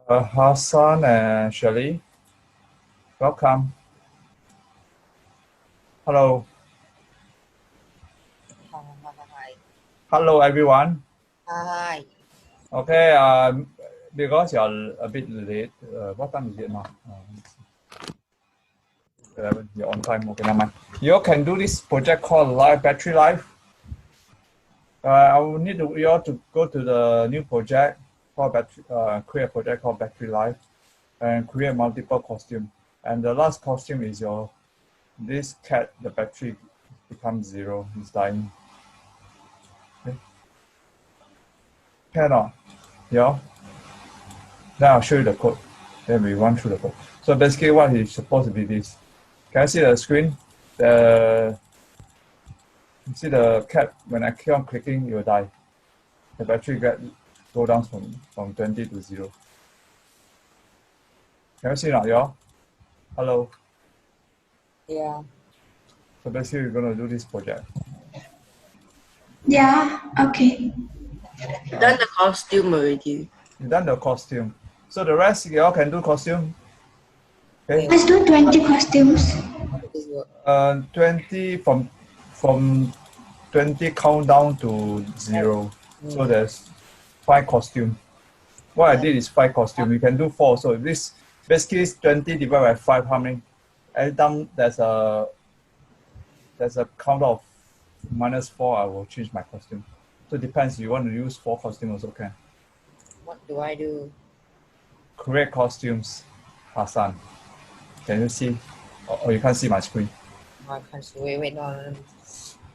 Hassan and Shirley, welcome. Hello. Hi. Hello, everyone. Hi. Okay, because you're a bit late, what time is it now? 11, you're on time. Okay, never mind. You all can do this project called Battery Life. I will need you all to go to the new project called create a project called Battery Life and create multiple costume. And the last costume is this cat, the battery becomes 0, it's dying. Okay. Cannot. Yeah. Then I'll show you the code. Then we run through the code. So basically what is supposed to be this. Can I see the screen? You see the cat, when I keep on clicking, it will die. The battery go down from 20 to 0. Can you see now, y'all? Hello. Yeah. So basically we're gonna do this project. Yeah, okay. You done the costume already. You done the costume. So the rest y'all can do costume. Okay. Let's do 20 costumes. 20 from 20 count down to 0. So there's 5 costume. What I did is 5 costume. You can do 4. So this basically 20 divided by 5. How many? Every time there's a count of -4, I will change my costume. So it depends. You want to use 4 costumes also can. What do I do? Create costumes, Hassan. Can you see? Or you can't see my screen? I can't see. Wait, no.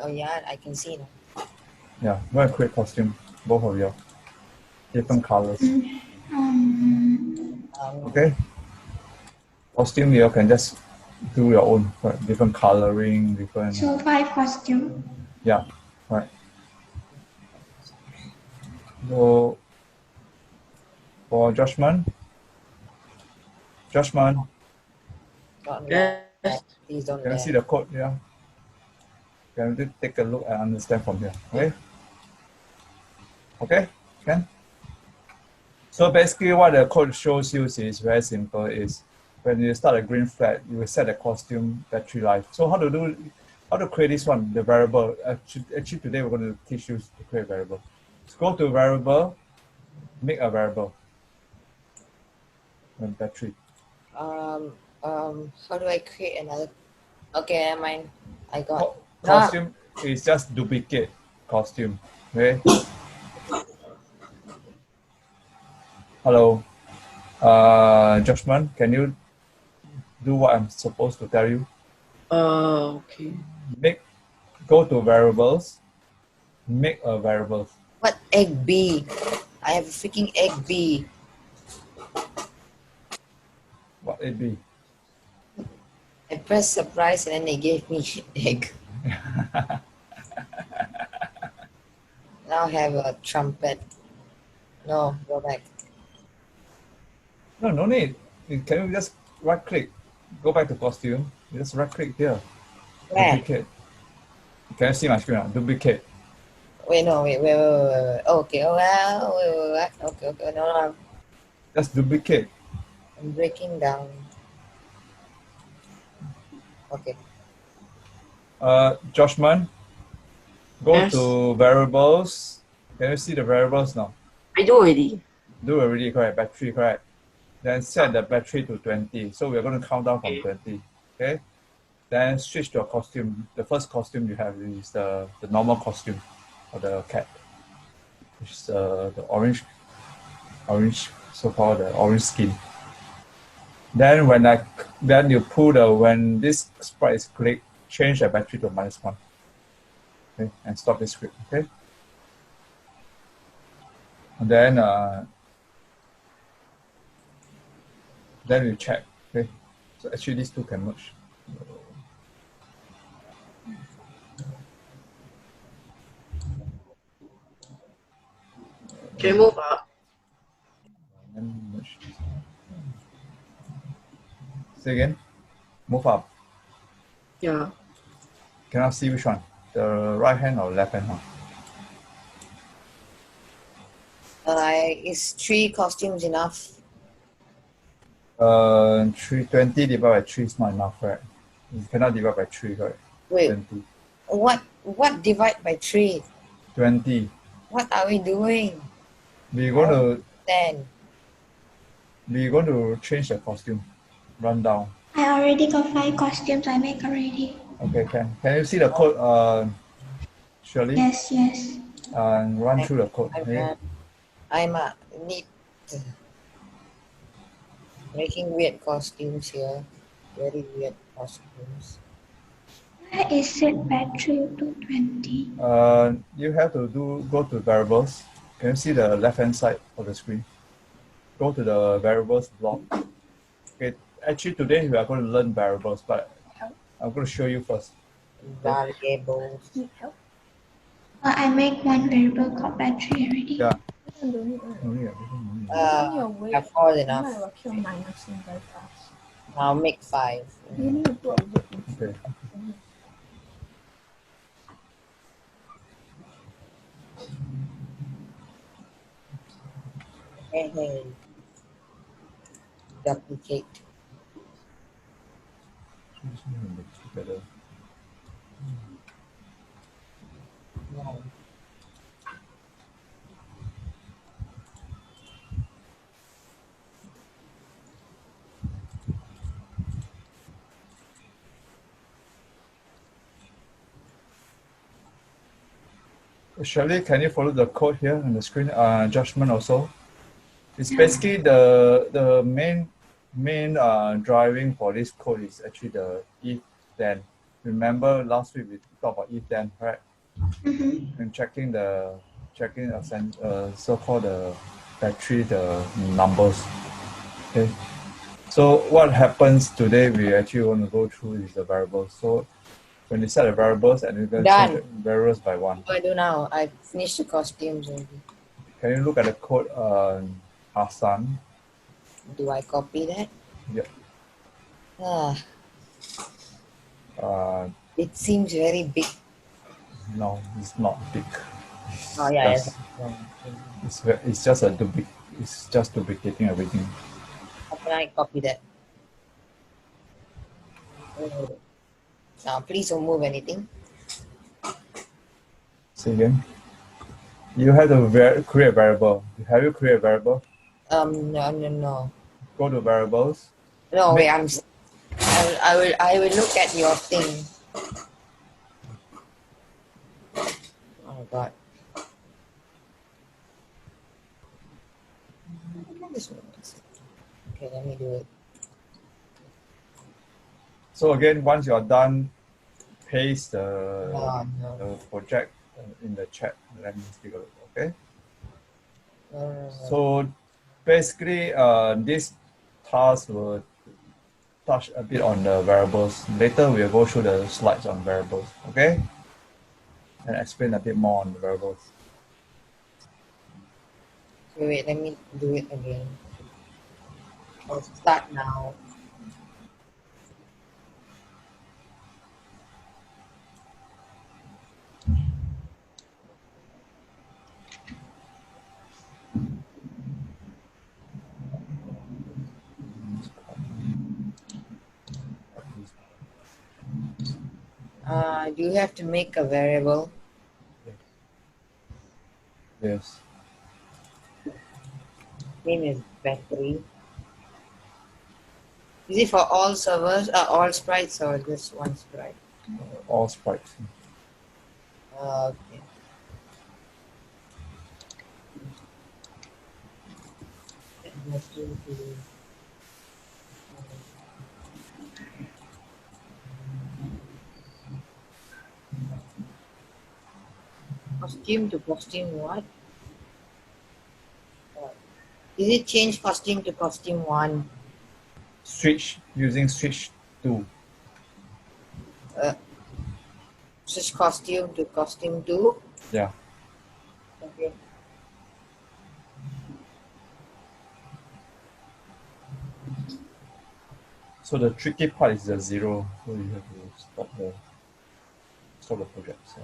Oh yeah, I can see now. Yeah, go and create costume, both of you. Different colors. Okay. Costume you can just do your own, right? Different coloring, different. So 5 costumes. Yeah, right. So for judgment. Don't Yes. Please don't. Can you see the code? Yeah. Can you take a look and understand from here? Okay. Okay. Can. So basically, what the code shows you is very simple. Is when you start a green flag, you will set the costume battery life. So how to create this one? The variable. Actually today we're going to teach you to create a variable. So go to variable, make a variable. And battery. How do I create another? Okay, never mind. I got Costume is just duplicate costume. Okay. Hello. Judgment, can you do what I'm supposed to tell you? Okay. Go to variables, make a variable. What egg B? I have a freaking egg B. What it be? I pressed surprise and then they gave me egg. Now I have a trumpet. No, go back. No need. Can you just right click? Go back to costume. You just right click here. Where? Duplicate. Can you see my screen now? Duplicate. Wait. Okay, wait. Okay. No. Just duplicate. I'm breaking down. Okay. Judgment. Go Yes. to variables. Can you see the variables now? I do already. Do already, correct? Battery, correct? Then set the battery to 20. So we're going to count down from 20. Okay? Then switch to a costume. The first costume you have is the normal costume of the cat, which is the orange, so-called the orange skin. Then when this sprite is clicked, change the battery to -1. Okay, and stop the script. Okay. And then we check. Okay. So actually these two can merge. Can you move up? And merge. Say again. Move up. Yeah. Can I see which one? The right hand or left hand? Is 3 costumes enough? 320 divided by 3 is not enough, right? You cannot divide by 3, right? Wait, 20. what divide by 3? 20. What are we doing? We're going 10. to change the costume. Run down. I already got 5 costumes I make already. Okay, can you see the code, Shirley? Yes, yes. And run through the code. Okay? I'm need making weird costumes here. Very weird costumes. Where is it battery to 20? You have to go to variables. Can you see the left hand side of the screen? Go to the variables block. Okay, actually today we are going to learn variables, but I'm going to show you first. Variables. I make one variable called battery already. Yeah. Have 4 enough. I'll make 5. Okay. Hey. Duplicate. Together. No. Shirley, can you follow the code here on the screen? Judgment also. It's basically the main driving for this code is actually the if then. Remember last week we talked about if then, right? Mm-hmm. And checking so-called the battery the numbers. Okay. So what happens today? We actually want to go through is the variables. So when you set the variables and you're going to change the variables by 1. What do I do now? I finished the costumes already. Can you look at the code, Hassan? Do I copy that? Yep. It seems very big. No, it's not big. Oh yeah, It's just it's just duplicating everything. How can I copy that? Now please don't move anything. Say again. You have to create a variable. Have you created a variable? No. Go to variables. No, wait. I will look at your thing. Oh God. Okay, let me do it. So again, once you are done, paste the No. project in the chat. Let me take a look. Okay. No. So basically, this task will touch a bit on the variables. Later, we'll go through the slides on variables. Okay. And explain a bit more on the variables. Wait, let me do it again. I'll start now. Do you have to make a variable? Yes. Name is battery. Is it for all servers, all sprites, or just one sprite? All sprites. Okay. Costume to costume what? Is it change costume to costume 1? Switch using switch 2. Switch costume to costume 2? Yeah. Okay. So the tricky part is the 0. So you have to stop the project. So.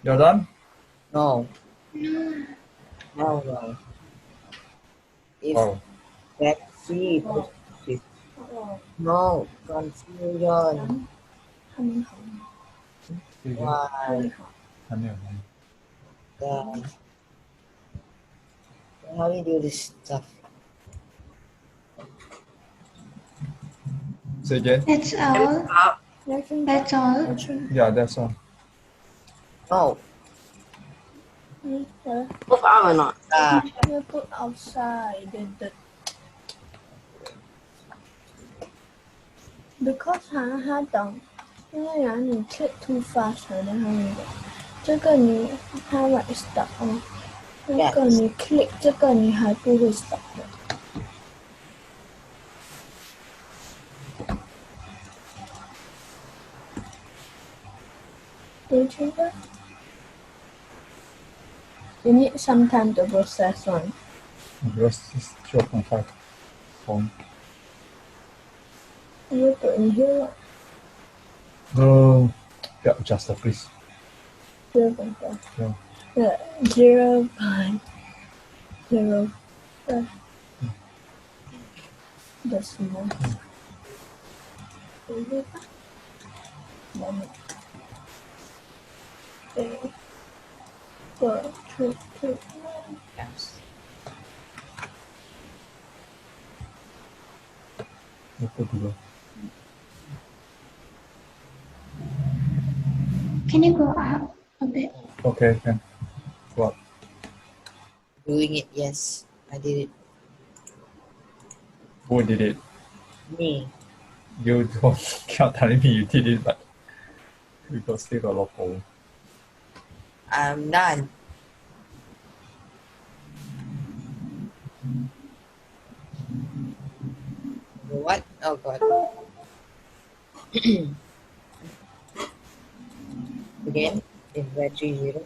You're done? No, No. no. If Oh. battery, no, confusion. Why? God. How do you do this stuff? Say again? That's all. Up. That's all. Yeah, that's all. No. Move up or not? You put outside the because 它等，因为然后你 click too fast 然后你这个你它 like stuck 哦，如果你 click 这个你还不会 stuck 的。Do you think that? You need some time to process one. Because it's 0.5 phone. You put in here No. Yeah, adjuster, please. 0.5. Yeah. Yeah, 0.05. That's more. Okay. 4, 2, 2. Yes. Can you go out a bit? Okay, can. What? Doing it, yes. I did it. Who did it? Me. You don't can't tell me you did it, but we got still got a lot of problem. I'm done. What? Oh god. Again, in battery 0.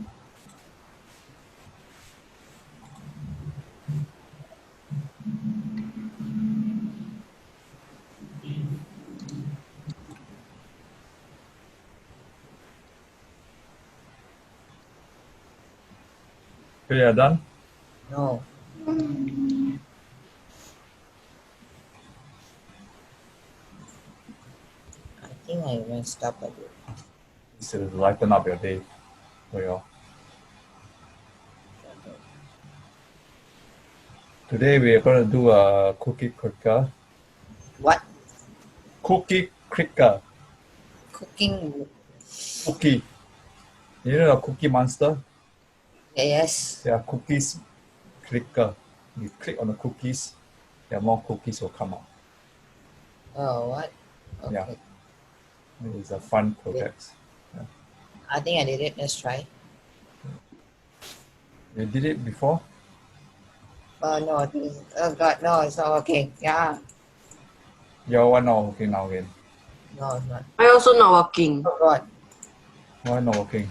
Okay, you're done? No. I think I messed up a bit. This will lighten up your day for you. Today we are going to do a cookie cracker. What? Cookie cracker. Cooking? Cookie. You know the Cookie Monster? Yes. There are cookies clicker. You click on the cookies, there are more cookies will come out. Oh, what? Okay. Yeah. It's a fun project. I think I did it. Let's try. You did it before? Oh no, oh god, no, it's not working. Yeah. Your one not working now again. No, it's not. I also not working. Oh god. Why not working?